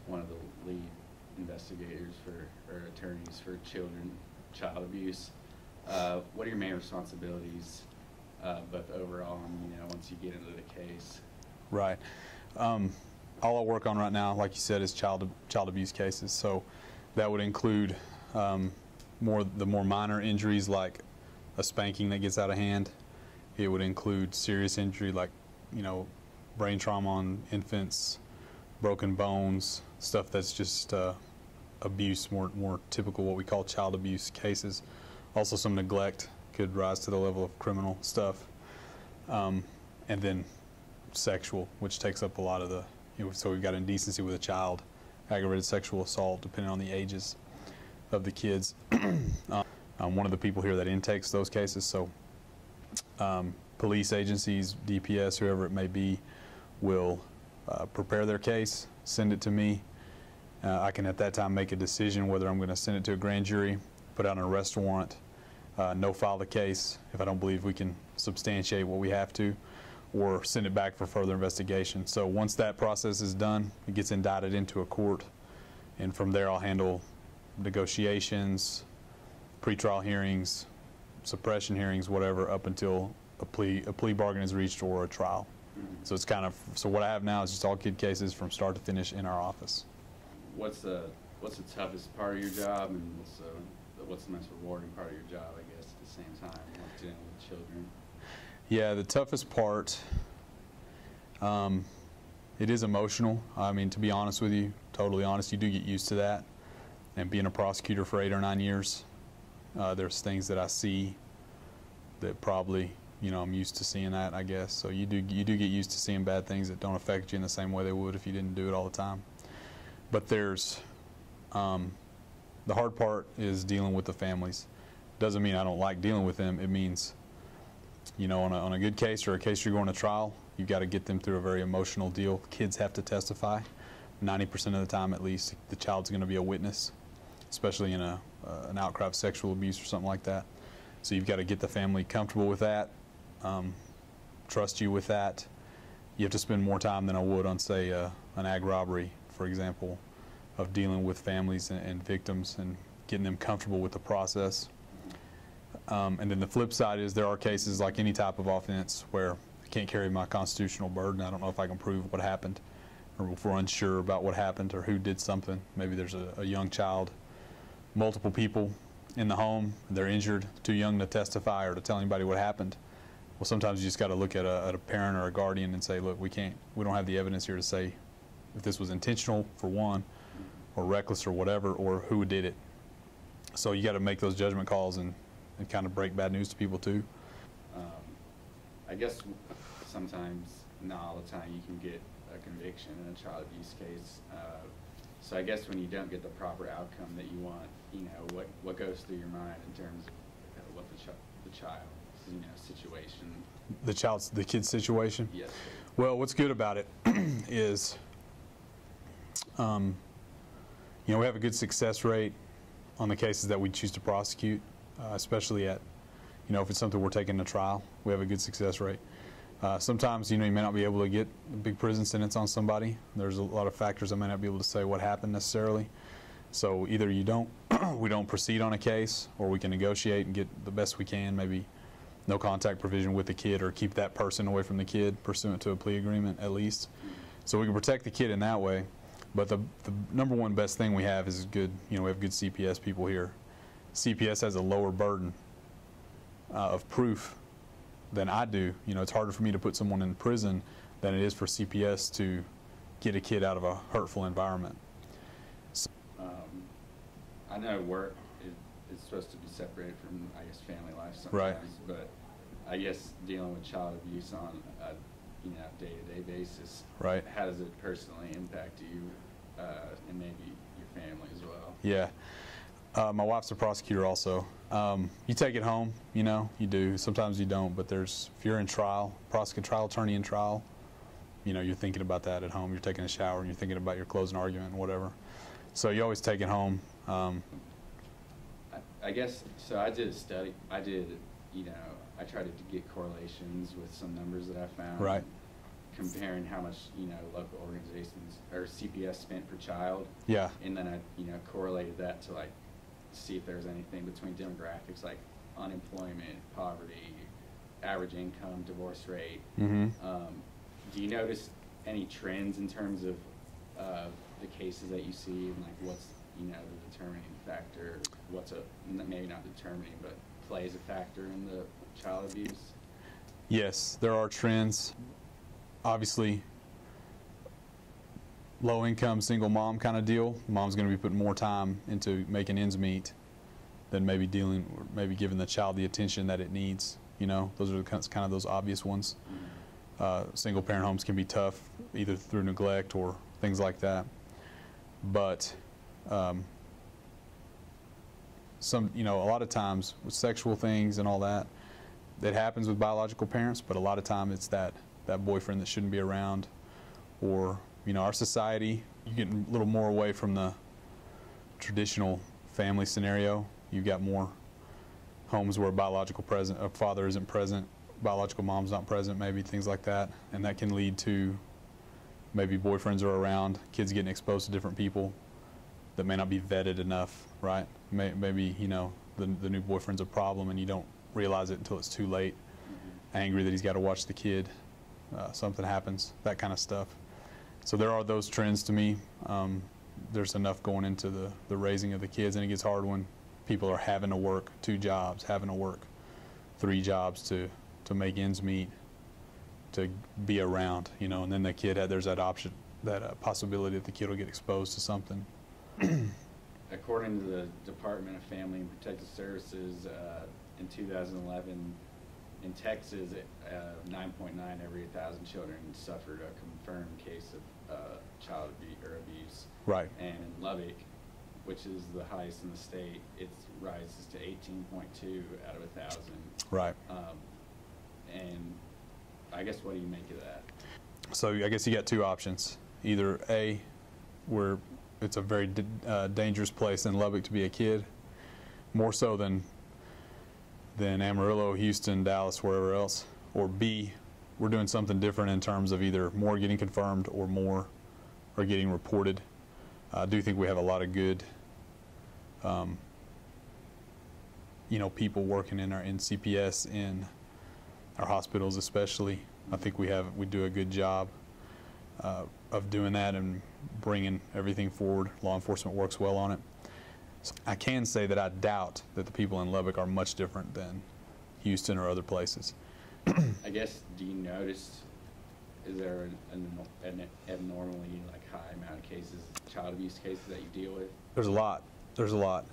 one of the lead investigators or attorneys for child abuse. What are your main responsibilities, both overall and once you get into the case? Right. All I work on right now, like you said, is child abuse cases. So that would include the more minor injuries, like a spanking that gets out of hand. It would include serious injury, like brain trauma on infants, broken bones, stuff that's just abuse, more typical what we call child abuse cases. Also, some neglect could rise to the level of criminal stuff, and then sexual, which takes up a lot of the. So we've got indecency with a child, aggravated sexual assault, depending on the ages of the kids. I'm one of the people here that intakes those cases, so police agencies, DPS, whoever it may be, will prepare their case, send it to me. I can at that time make a decision whether I'm going to send it to a grand jury, put out an arrest warrant, no file the case if I don't believe we can substantiate what we have to, or send it back for further investigation. So once that process is done, it gets indicted into a court, and from there I'll handle negotiations, pretrial hearings, suppression hearings, whatever, up until a plea bargain is reached or a trial. So it's kind of, so what I have now is just all kid cases from start to finish in our office. What's the toughest part of your job, and what's the most rewarding part of your job, I guess, at the same time, like dealing with children? Yeah, the toughest part, it is emotional. I mean, to be honest with you, totally honest, you do get used to that. And being a prosecutor for 8 or 9 years, there's things that I see that probably, I'm used to seeing that, I guess. So you do get used to seeing bad things that don't affect you in the same way they would if you didn't do it all the time. But there's, the hard part is dealing with the families. Doesn't mean I don't like dealing with them. It means, on a good case or a case you're going to trial, you've got to get them through a very emotional deal. Kids have to testify. 90% of the time, at least, the child's going to be a witness, especially in an outcry of sexual abuse or something like that. So you've got to get the family comfortable with that, trust you with that. You have to spend more time than I would on, say, an ag robbery, for example, of dealing with families and victims and getting them comfortable with the process. And then the flip side is there are cases like any type of offense where I can't carry my constitutional burden. I don't know if I can prove what happened, or if we're unsure about what happened or who did something. Maybe there's a young child, multiple people in the home, they're injured, too young to testify or to tell anybody what happened. Well, sometimes you just got to look at a parent or a guardian and say, look, we don't have the evidence here to say if this was intentional, for one, or reckless or whatever, or who did it. So you got to make those judgment calls and kind of break bad news to people too. I guess sometimes, not all the time, you can get a conviction in a child abuse case. So I guess when you don't get the proper outcome that you want, what goes through your mind in terms of what the child's situation? The kid's situation? Yes. Well, what's good about it is, we have a good success rate on the cases that we choose to prosecute, especially at, if it's something we're taking to trial, we have a good success rate. Sometimes, you may not be able to get a big prison sentence on somebody. There's a lot of factors I may not be able to say what happened necessarily. So either we don't proceed on a case, or we can negotiate and get the best we can, maybe no contact provision with the kid, or keep that person away from the kid pursuant to a plea agreement at least. So we can protect the kid in that way. But the number one best thing we have is good, we have good CPS people here. CPS has a lower burden of proof than I do. It's harder for me to put someone in prison than it is for CPS to get a kid out of a hurtful environment. So, I know work is supposed to be separated from, I guess, family life sometimes, right. But I guess dealing with child abuse on a day-to-day basis, right. How does it personally impact you and maybe your family as well? Yeah. My wife's a prosecutor also. You take it home, you do. Sometimes you don't, but if you're in trial, trial attorney in trial, you're thinking about that at home. You're taking a shower and you're thinking about your closing argument and whatever. So you always take it home. I guess, so I did a study. I tried to get correlations with some numbers that I found. Right. comparing how much, local organizations or CPS spent per child. Yeah. And then I, correlated that to like see if there was anything between demographics like unemployment, poverty, average income, divorce rate. Mm-hmm. Do you notice any trends in terms of the cases that you see, and like what's the determining factor? What's maybe not determining, but plays a factor in the child abuse? Yes, there are trends. Obviously, low income single mom kind of deal. Mom's going to be putting more time into making ends meet than maybe giving the child the attention that it needs. Those are kind of those obvious ones. Single parent homes can be tough, either through neglect or things like that. But a lot of times with sexual things and all that, it happens with biological parents, but a lot of time it's that boyfriend that shouldn't be around, or our society, you get a little more away from the traditional family scenario. You've got more homes where a father isn't present, biological mom's not present, maybe things like that, and that can lead to maybe boyfriends are around, kids getting exposed to different people that may not be vetted enough, right? Maybe the new boyfriend's a problem and you don't realize it until it's too late. Mm-hmm. Angry that he's got to watch the kid, something happens, that kind of stuff. So there are those trends to me. There's enough going into the raising of the kids, and it gets hard when people are having to work 2 jobs, having to work 3 jobs to make ends meet, to be around, and then the kid there's that option, that possibility that the kid will get exposed to something. According to the Department of Family and Protective Services, in 2011, in Texas, 9.9 every 1,000 children suffered a confirmed case of child abuse. Right. And in Lubbock, which is the highest in the state, it rises to 18.2 out of 1,000. Right. And I guess, what do you make of that? So I guess you got 2 options. Either A, where it's a very dangerous place in Lubbock to be a kid, more so than Amarillo, Houston, Dallas, wherever else. Or B, we're doing something different in terms of either more getting confirmed or more are getting reported. I do think we have a lot of good people working in CPS, in our hospitals especially. I think we do a good job of doing that and bringing everything forward. Law enforcement works well on it. So I can say that I doubt that the people in Lubbock are much different than Houston or other places. I guess, do you notice, is there an abnormally high amount of cases, child abuse cases that you deal with? There's a lot.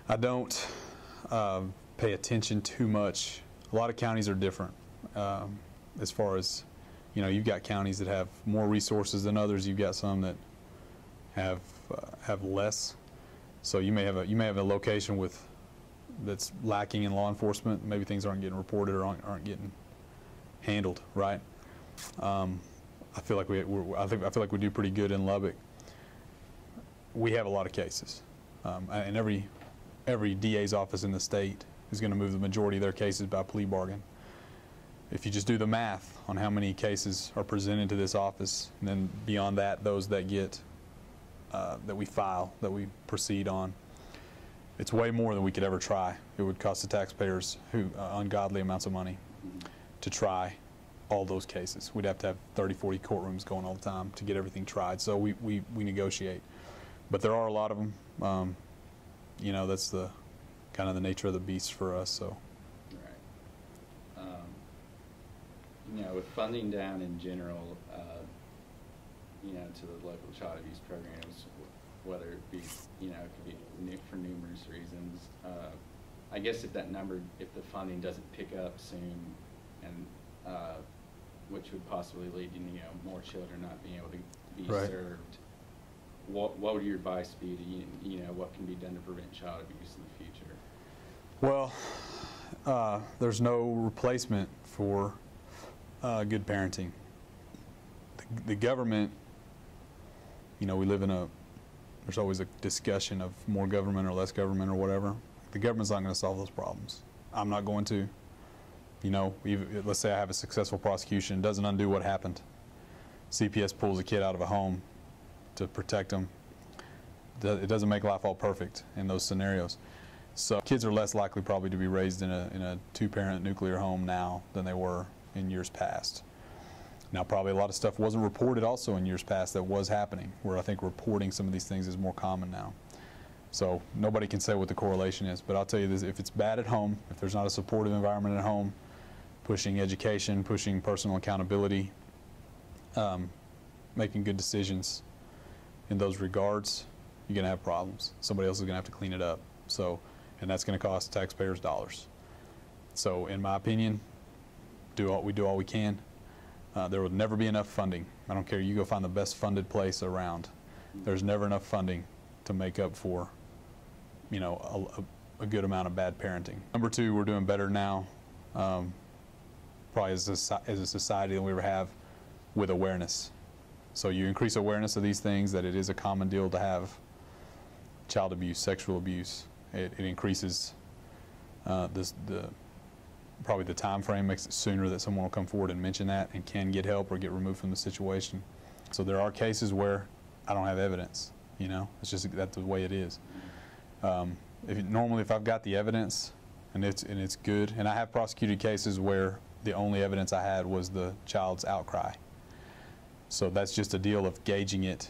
I don't pay attention too much. A lot of counties are different as far as, you've got counties that have more resources than others. You've got some that have less. So you may have a location that's lacking in law enforcement. Maybe things aren't getting reported or aren't getting handled right. I feel like we do pretty good in Lubbock. We have a lot of cases, and every DA's office in the state is going to move the majority of their cases by plea bargain. If you just do the math on how many cases are presented to this office, and then beyond that, those that that we file, that we proceed on, it's way more than we could ever try. It would cost the taxpayers ungodly amounts of money to try all those cases. We'd have to have 30, 40 courtrooms going all the time to get everything tried. So we negotiate. But there are a lot of them. That's the kind of the nature of the beast for us. So. Right. With funding down in general, to the local child abuse programs, whether it be, it could be for numerous reasons. I guess if the funding doesn't pick up soon, and which would possibly lead to, more children not being able to be right. served, what would your advice be to, what can be done to prevent child abuse in the future? Well, there's no replacement for good parenting. The government, we live in there's always a discussion of more government or less government or whatever. The government's not going to solve those problems. I'm not going to. Let's say I have a successful prosecution, it doesn't undo what happened. CPS pulls a kid out of a home to protect them. It doesn't make life all perfect in those scenarios. So kids are less likely probably to be raised in a two-parent nuclear home now than they were in years past. Now, probably a lot of stuff wasn't reported also in years past that was happening, where I think reporting some of these things is more common now. So nobody can say what the correlation is, but I'll tell you this: if it's bad at home, if there's not a supportive environment at home, pushing education, pushing personal accountability, making good decisions in those regards, you're going to have problems. Somebody else is going to have to clean it up. So, and that's going to cost taxpayers dollars. So, in my opinion, we do all we can. There will never be enough funding. I don't care. You go find the best funded place around. There's never enough funding to make up for, you know, a good amount of bad parenting. Number two, we're doing better now, probably as a society than we ever have, with awareness. So you increase awareness of these things, that it is a common deal to have child abuse, sexual abuse. It increases probably the time frame, makes it sooner that someone will come forward and mention that and can get help or get removed from the situation. So there are cases where I don't have evidence, you know, it's just that's the way it is. Normally if I've got the evidence and it's good, and I have prosecuted cases where the only evidence I had was the child's outcry. So that's just a deal of gauging it,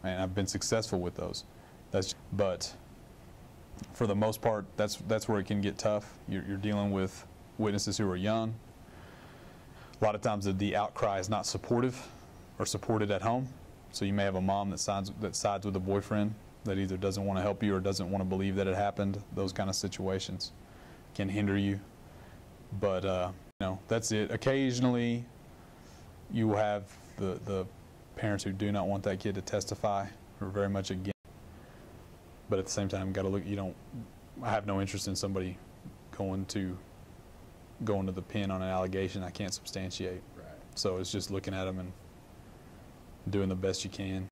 and I've been successful with those. But for the most part, that's where it can get tough. You're dealing with witnesses who are young. A lot of times the outcry is not supportive or supported at home. So you may have a mom that sides with a boyfriend that either doesn't want to help you or doesn't want to believe that it happened. Those kind of situations can hinder you. But you know, that's it. Occasionally you will have the parents who do not want that kid to testify, who are very much against. But at the same time, got to look. I have no interest in somebody going to the pen on an allegation I can't substantiate. Right. So it's just looking at them and doing the best you can.